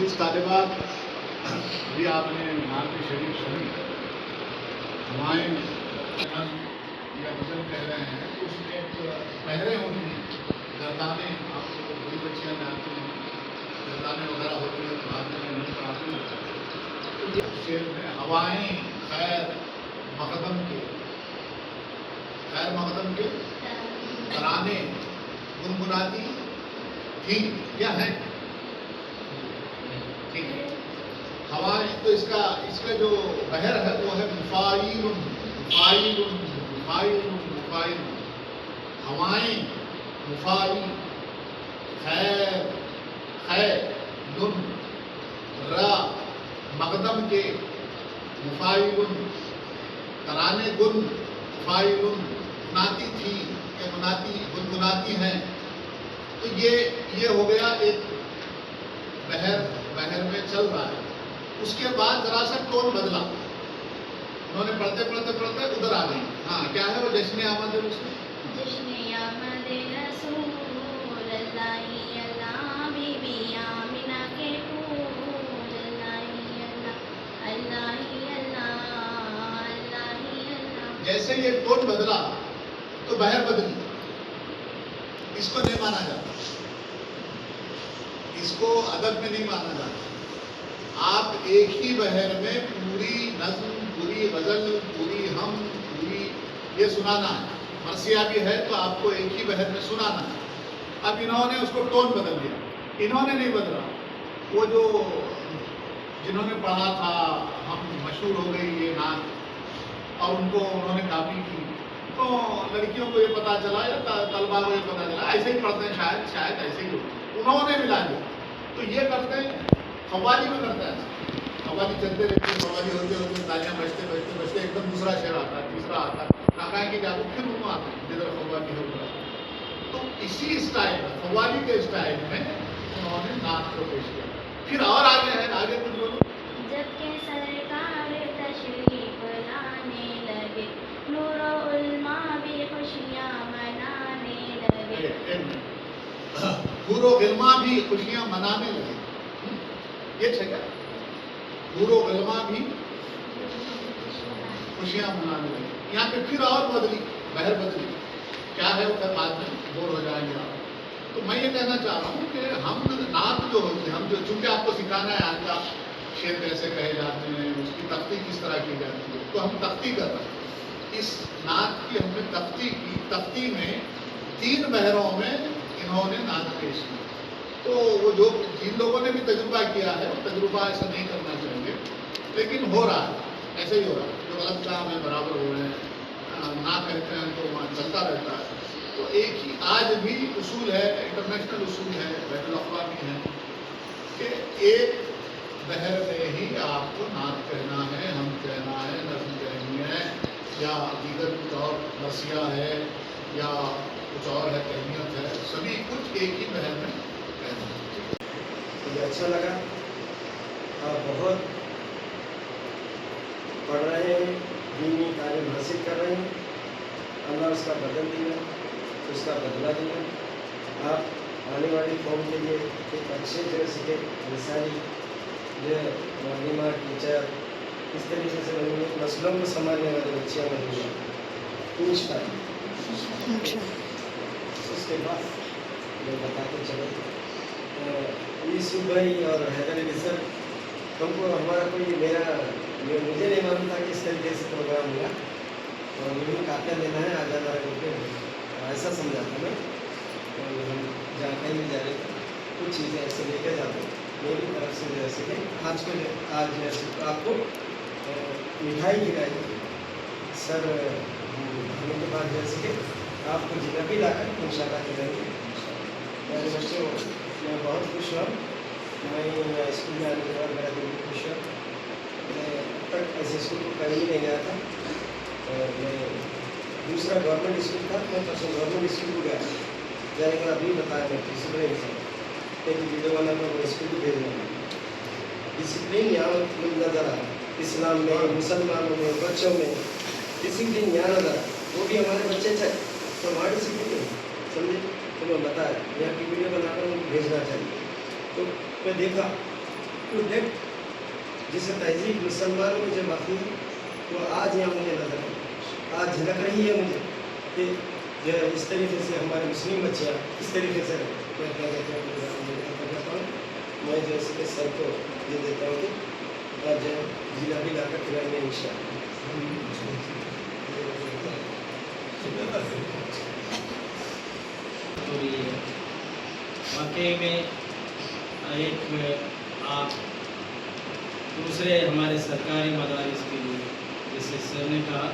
अजीज तालिबात, अभी आपने नात शरीफ सुनी। हमारे या गजल कह रहे हैं, उसमें एक पहरे होती हैं, गर्दाने, आप बड़ी बच्चियाँ जानती हैं, गर्दाने वगैरह होती हैं, बाद में नहीं पढ़ाती हैं। तो ये शेर में हवाएं खैर मकदम के तराने गुनगुनाती थी, क्या है? ठीक है, हवाएं, तो इसका जो बहर है वो है मुफाइल। हवाएं मुफाइल, खैर नुन रा मकदम के मुफाइल, तराने गुन मुफाइल गुनाती थी या गुनगुनाती हैं। तो ये हो गया एक बहर में चल रहा है। उसके बाद जरा सा टोन बदला, उन्होंने पढ़ते उधर आ गई। हाँ, क्या है वो? जश्न आमद है उसमें, जश्न आमद रसूल अल्लाह अल्लाह बीबी आमिना के फूल अल्लाह अल्लाह अल्लाह। जैसे ये टोन बदला तो बहर बदली। इसको नहीं माना जाता, इसको अदब में नहीं माना जाता। आप एक ही बहर में पूरी नज्म, पूरी गजल, पूरी हम, पूरी ये सुनाना है। मरसिया भी है तो आपको एक ही बहर में सुनाना है। अब इन्होंने उसको टोन बदल दिया, इन्होंने नहीं बदला। वो जो जिन्होंने पढ़ा था, हम मशहूर हो गई ये नात और उनको उन्होंने कापी की, तो लड़कियों को ये पता चला या तलबा को ये पता चला, ऐसे ही पढ़ते हैं, शायद ऐसे ही होते। उन्होंने मिला दिया। तो ये करते हैं, कव्वाली में करता है। कव्वाली चलते रहते, कव्वाली होते तालियां बजते एकदम दूसरा शेर आता है, तीसरा आता है, कहा कि जाको फिर उन्होंने आते हैं जिधर कव्वाली होगा। तो इसी स्टाइल में, कव्वाली के स्टाइल में उन्होंने नात को पेश किया। फिर और आगे है, आगे कुछ बोलो। जबकि सरकार तशरीफ लाने लगे, नूर उल्मा भी खुशियाँ मनाने लगे। नूर इल्मा भी खुशियाँ मनाने लगे, ये क्या? नूर इल्मा भी खुशियाँ मनाने लगे। यहाँ पे फिर और बदली, बहर बदली। क्या है वो? फिर बाद में बोर हो जाएंगे आप। तो मैं ये कहना चाह रहा हूँ कि हम नात जो होती है, हम जो, चूंकि आपको सिखाना है आज का शेर कैसे कहे जाते हैं, उसकी तख्ती किस तरह की जाती है, तो हम तख्ती कर रहे हैं। इस नात की हमने तख्ती की। तख्ती में 3 बहरों में इन्होंने नात पेश की। तो वो जो जिन लोगों ने भी तजुर्बा किया है, वो तजुर्बा ऐसा नहीं करना चाहिए, लेकिन हो रहा है, ऐसे ही हो रहा है। जो गलत काम है बराबर हो रहे हैं, ना कहते हैं तो वहाँ चलता रहता है। तो एक ही आज भी उसूल है, इंटरनेशनल उसूल है, बैनुल अक़वामी है, कि एक बहर में ही आपको नात कहना है, हम कहना है, नज़्म कहनी है, या दीगर कुछ और रसिया है या कुछ और है, कहनियत है, सभी कुछ एक ही बहर में कहना है। मुझे अच्छा लगा। आप बहुत पढ़ रहे हैं, दीनी तालीम हासिल कर रहे हैं, अल्लाह उसका बदल दिया, उसका बदला दिया। आप आने वाली कौम के लिए एक अच्छे तरह से मिसाली जो मालिमा टीचर इस तरीके से बनेंगे, मसलों को संभालने वाली बच्चियाँ बनेंगी इंशाअल्लाह। उसके बाद मैं बताते चले, यूसुफ भाई और हैदर अली सर, हमको हमारा कोई मुझे नहीं मालूम था कि इस तरीके से प्रोग्राम हुआ और मुझे काफिया लेना है आज़ाद करके, ऐसा समझा था मैं। और हम जहाँ कहीं भी जा रहे थे कुछ चीज़ें ऐसे लेकर जाते, मेरी तरफ से जैसे कि आज जैसे आपको मिठाई खिलाई सर, होने के बाद जैसे कि आपको जिलेबी लाकर इंशाअल्लाह खिलाएंगे। मेरे बच्चों, मैं बहुत खुश हुआ। मैं स्कूल में आने के बाद मेरा दिल भी खुश हुआ। मैं अब तक ऐसे स्कूल को कहीं नहीं गया था। मैं दूसरा गवर्नमेंट स्कूल था, मैं परसों गवर्नमेंट स्कूल को गया, जाने के बाद अभी बताया मैं डिसिप्लिन से एक वीडियो बना कर वो स्कूल को भेजना। डिसिप्लिन यहाँ नज़र आ, इस्लाम में, मुसलमानों में, बच्चों में डिसिप्लिन यहाँ नज़र आ, वो भी हमारे बच्चे चाहे तो वहाँ डिसिप्लिन समझे। तो मैं बताया यहाँ की वीडियो बनाकर उनको भेजना चाहिए। तो मैं देखा टू डेप्थ जिसे तहजीब मुसलमानों में जो बाकी है वो आज यहाँ मुझे नजर आई, आज झलक रही है मुझे कि जो इस तरीके से हमारे मुस्लिम बच्चियाँ इस तरीके से मैं क्या कहता हूँ, मैं जो इसके सर को ये देता हूँ कि आज जो जिलाबी ला कर खिलाएंगे वाकई में एक आप दूसरे हमारे सरकारी मदारिस के लिए जैसे सर ने कहा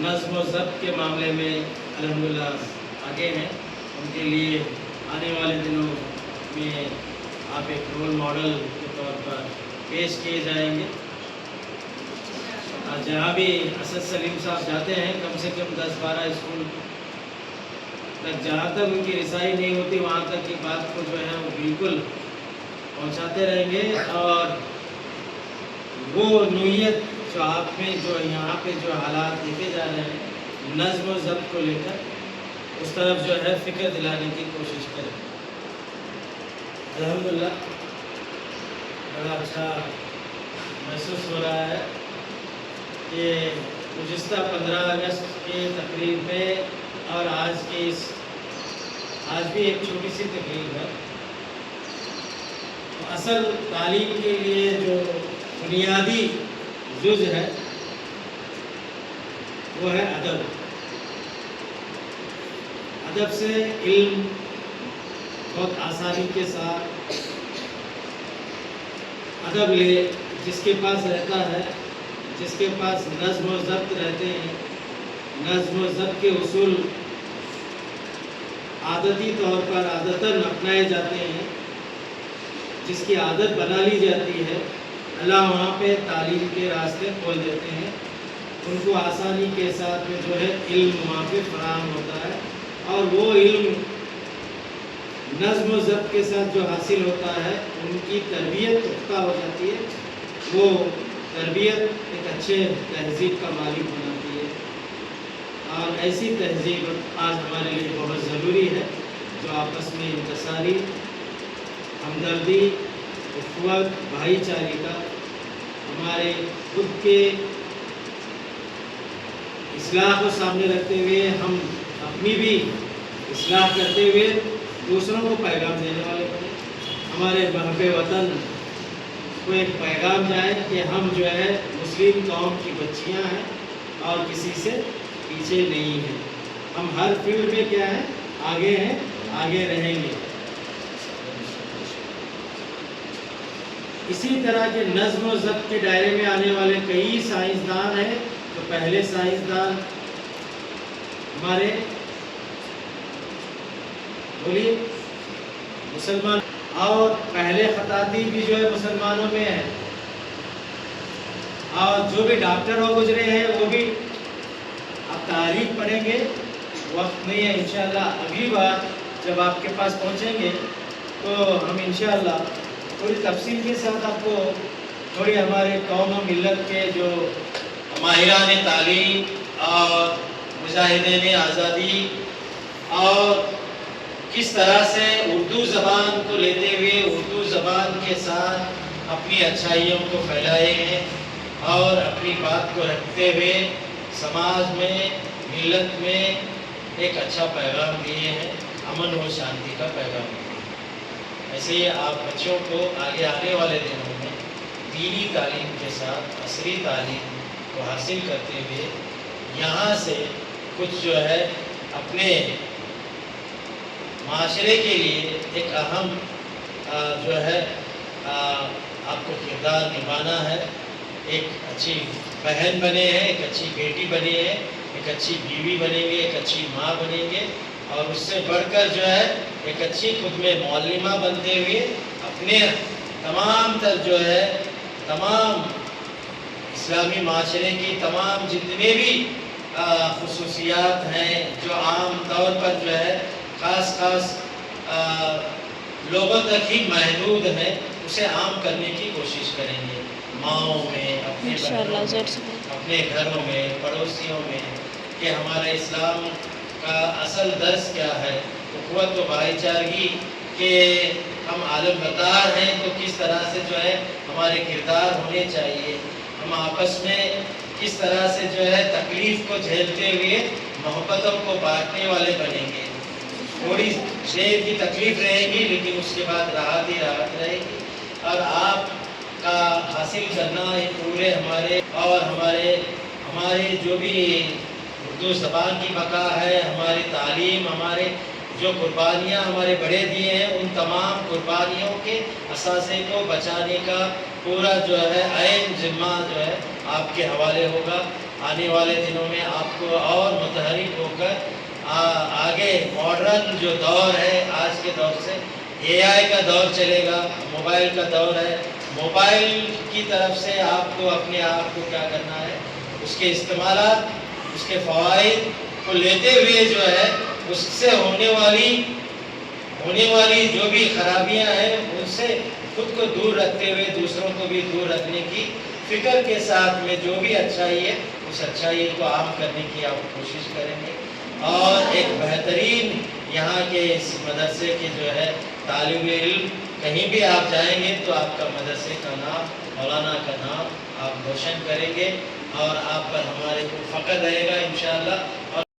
नज़्म व ज़ब्त के मामले में अल्हम्दुलिल्लाह आगे हैं, उनके लिए आने वाले दिनों में आप एक रोल मॉडल के तौर पर पेश किए जाएंगे। जहाँ भी असद सलीम साहब जाते हैं कम से कम 10-12 स्कूल तक, जहाँ तक उनकी रिसाई नहीं होती वहाँ तक की बात को जो है वो बिल्कुल पहुँचाते रहेंगे। और वो नोयत जो आप में जो यहाँ पे जो हालात देखे जा रहे हैं नज़्म व ज़ब्त को लेकर, उस तरफ जो है फ़िक्र दिलाने की कोशिश करें। अल्हम्दुलिल्लाह बड़ा अच्छा महसूस हो रहा है कि गुज़िश्ता 15 अगस्त के तकरीब में और आज भी एक छोटी सी तकरीब है। तो असल तालीम के लिए जो बुनियादी जुज़ है वो है अदब। अदब से इल्म बहुत आसानी के साथ अदब ले जिसके पास रहता है, जिसके पास नज़्म व ज़ब्त रहते हैं, नज़्म व ज़ब्त के उसूल आदती तौर पर आदतन अपनाए जाते हैं, जिसकी आदत बना ली जाती है, अल्लाह वहाँ पे तालीम के रास्ते खोल देते हैं। उनको आसानी के साथ में जो है इल्म वहाँ पे फराहम होता है और वो इल्म नज़्म व ज़ब्त के साथ जो हासिल होता है उनकी तरबियत पुख्ता हो जाती है। वो तरबियत एक अच्छे तहज़ीब का मालिक बनाती है और ऐसी तहज़ीब आज हमारे लिए बहुत ज़रूरी है जो आपस में इंतसारी, हमदर्दी, उख़्वत, भाईचारे का, हमारे खुद के इस्लाह को सामने रखते हुए हम अपनी भी इस्लाह करते हुए दूसरों को पैगाम देने वाले बने। हमारे महबे वतन को एक पैगाम जाए कि हम जो है मुस्लिम कौम की बच्चियां हैं और किसी से पीछे नहीं हैं। हम हर फील्ड में क्या है आगे हैं, आगे रहेंगे। इसी तरह के नज़्म व ज़ब्त के दायरे में आने वाले कई साइंसदान हैं। तो पहले साइंसदान हमारे बोलिए मुसलमान, और पहले खताती भी जो है मुसलमानों में है, और जो भी डॉक्टर हो गुजरे हैं वो भी आप तारीख पढ़ेंगे, वक्त नहीं है। इंशाअल्लाह अगली बार जब आपके पास पहुंचेंगे तो हम इंशाअल्लाह पूरी तफसील के साथ आपको थोड़ी हमारे कौम और मिल्लत के जो माहिरान तालीम और मुजाहिदीन आज़ादी और किस तरह से उर्दू ज़बान को लेते हुए उर्दू ज़बान के साथ अपनी अच्छाइयों को फैलाए हैं और अपनी बात को रखते हुए समाज में, मिल्लत में एक अच्छा पैगाम दिए हैं, अमन व शांति का पैगाम दिए हैं। ऐसे ही आप बच्चों को आगे आने वाले दिनों में दीनी तालीम के साथ असरी तालीम को हासिल करते हुए यहाँ से कुछ जो है अपने माशरे के लिए एक अहम जो है आपको किरदार निभाना है। एक अच्छी बहन बने हैं, एक अच्छी बेटी बने हैं, एक अच्छी बीवी बनेंगे, एक अच्छी माँ बनेंगे और उससे बढ़कर जो है एक अच्छी खुद में मौलिमा बनते हुए अपने तमाम तर जो है तमाम इस्लामी माशरे की तमाम जितने भी खुसूसियात हैं जो आम तौर पर जो है ख़ास लोगों तक ही महदूद है, उसे आम करने की कोशिश करेंगे। माओं में, अपने बहनों में, अपने घरों में, पड़ोसियों में कि हमारा इस्लाम का असल दर्स क्या है, उख़्वत व भाईचारगी के ہم عالم بردار ہیں تو کس طرح سے جو ہے ہمارے کردار ہونے چاہیے، ہم آپس میں کس طرح سے جو ہے تکلیف کو جھیلتے ہوئے محبتوں کو بانٹنے والے بنیں گے۔ تھوڑی دیر کی تکلیف رہے گی لیکن اس کے بعد راحت ہی راحت رہے گی، اور آپ کا حاصل کرنا یہ پورے ہمارے جو بھی اردو زبان کی بقا ہے، ہماری تعلیم، ہمارے جو قربانیاں ہمارے بڑے دیے ہیں، ان تمام قربانیوں کے اثاثے کو بچانے کا پورا جو ہے عین ذمہ جو ہے آپ کے حوالے ہوگا۔ آنے والے دنوں میں آپ کو اور متحرک ہو کر آگے ماڈرن جو دور ہے، آج کے دور سے اے آئی کا دور چلے گا، موبائل کا دور ہے، موبائل کی طرف سے آپ کو اپنے آپ کو کیا کرنا ہے، اس کے استعمالات، اس کے فوائد کو لیتے ہوئے جو ہے اس سے ہونے والی جو بھی خرابیاں ہیں ان سے خود کو دور رکھتے ہوئے دوسروں کو بھی دور رکھنے کی فکر کے ساتھ میں جو بھی اچھائی ہے اس اچھائی کو عام کرنے کی آپ کوشش کریں گے، اور ایک بہترین یہاں کے اس مدرسے کے جو ہے طالب علم، کہیں بھی آپ جائیں گے تو آپ کا مدرسے کا نام، مولانا کا نام آپ روشن کریں گے، اور آپ پر ہمارے کو فخر رہے گا انشاءاللہ۔